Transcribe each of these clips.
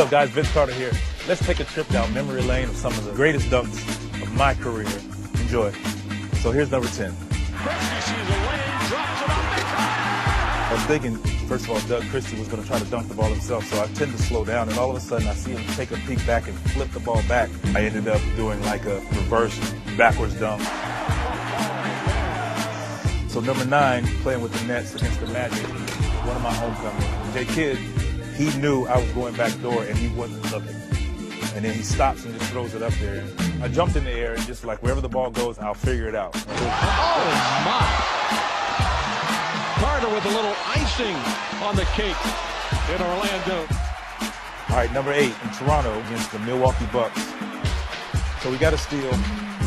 What's up, guys? Vince Carter here. Let's take a trip down memory lane of some of the greatest dunks of my career. Enjoy. So here's number 10. I was thinking, first of all, Doug Christie was going to try to dunk the ball himself, so I tend to slow down, and all of a sudden I see him take a peek back and flip the ball back. I ended up doing like a reverse backwards dunk. So number 9, playing with the Nets against the Magic, one of my homecomings. Jay Kidd, he knew I was going back door and he wasn't looking. And then he stops and just throws it up there. I jumped in the air and just like wherever the ball goes, I'll figure it out. Oh my! Carter with a little icing on the cake in Orlando. All right, number 8 in Toronto against the Milwaukee Bucks. So we got a steal.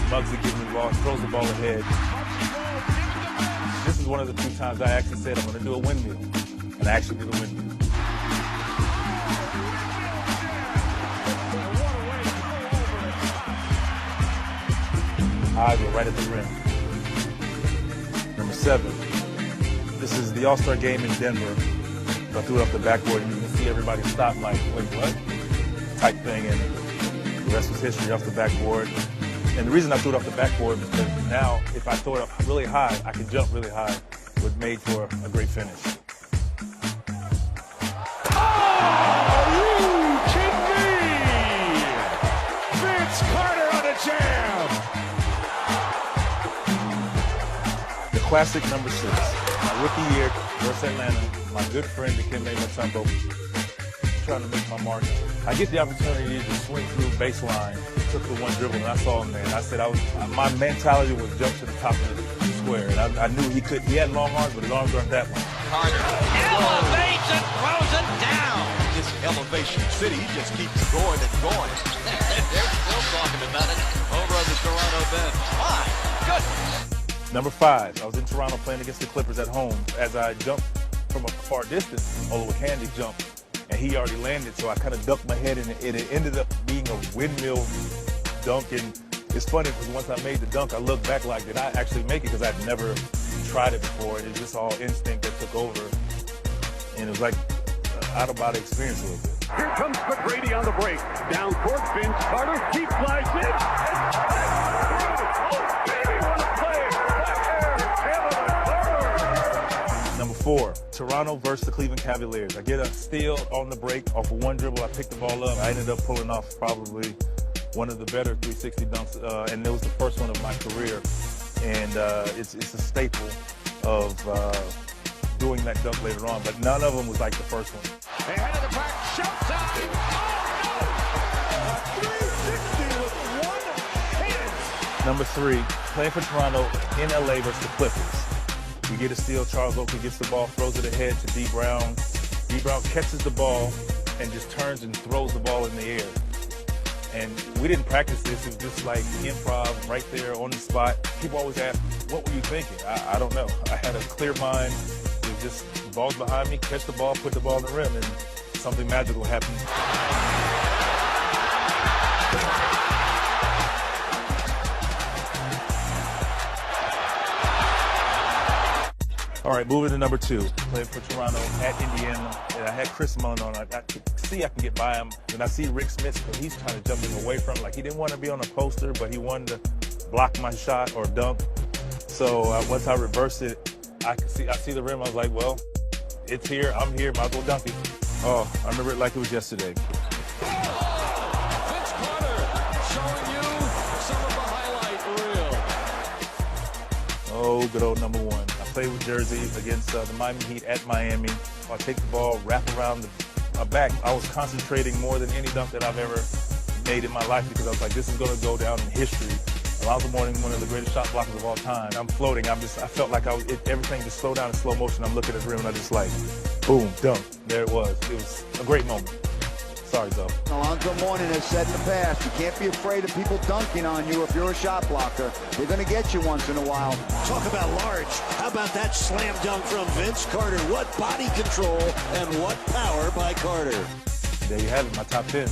Muggsy gives me the ball, throws the ball ahead. This is one of the 2 times I actually said I'm going to do a windmill. And I actually did a windmill. Eyes were right at the rim. Number 7. This is the All-Star game in Denver. I threw it off the backboard and you can see everybody stop like, wait, what? Type thing, and the rest was history off the backboard. And the reason I threw it off the backboard is because now if I throw it up really high, I can jump really high. It was made for a great finish. Oh, you kidding me? Vince Carter on a jam. The classic number 6. My rookie year versus Atlanta. My good friend Dikembe Mutombo, trying to make my mark. I get the opportunity to swing through baseline. Took the one dribble and I saw him there. And I said my mentality was jump to the top of the square. And I knew he could. He had long arms, but his arms weren't that long. Carter elevates and throws it down. This elevation city just keeps going and going. They're still talking about it over on the Toronto bench. My goodness. Number 5. I was in Toronto playing against the Clippers at home. As I jumped from a far distance, Olowokandi jumped. And he already landed, so I kind of ducked my head and it ended up being a windmill dunk. And it's funny because once I made the dunk, I looked back like, did I actually make it? Because I'd never tried it before. It was just all instinct that took over. And it was like an out-of-body experience a little bit. Here comes McGrady on the break. Down court, Vince Carter, deep flies in. Oh, baby, what a play! Number 4, Toronto versus the Cleveland Cavaliers. I get a steal on the break off of one dribble. I pick the ball up. I ended up pulling off probably one of the better 360 dunks, and it was the first one of my career. And it's a staple of doing that dunk later on, but none of them was like the first one. Ahead of the back, showtime! Oh, no! 360 with one hand! Number 3, playing for Toronto in LA versus the Clippers. We get a steal, Charles Oakley gets the ball, throws it ahead to D. Brown. D. Brown catches the ball and just turns and throws the ball in the air. And we didn't practice this, it was just like improv right there on the spot. People always ask, what were you thinking? I don't know. I had a clear mind. It was just, the ball's behind me, catch the ball, put the ball in the rim, and something magical happened. All right, moving to number 2. Playing for Toronto at Indiana. And I had Chris Mullin on. I could see I can get by him. And I see Rick Smith, but he's trying to jump him away from him. Like he didn't want to be on a poster, but he wanted to block my shot or dunk. So once I reversed it, I see the rim. I was like, well, it's here. I'm here. Might as well dunk it. Oh, I remember it like it was yesterday. Vince Carter showing you some of the highlight reel. Oh, good old number 1. I played with Jersey against the Miami Heat at Miami. I take the ball, wrap around my back. I was concentrating more than any dunk that I've ever made in my life because I was like, this is going to go down in history. Alonzo Mourning, one of the greatest shot blockers of all time. I'm floating. I felt like everything just slowed down in slow motion. I'm looking at the rim and I just like, boom, dunk. There it was. It was a great moment. Sorry, Zoe. Alonzo Mourning has said in the past, you can't be afraid of people dunking on you if you're a shot blocker. They're going to get you once in a while. Talk about large. How about that slam dunk from Vince Carter? What body control and what power by Carter. There you have it, my top 10.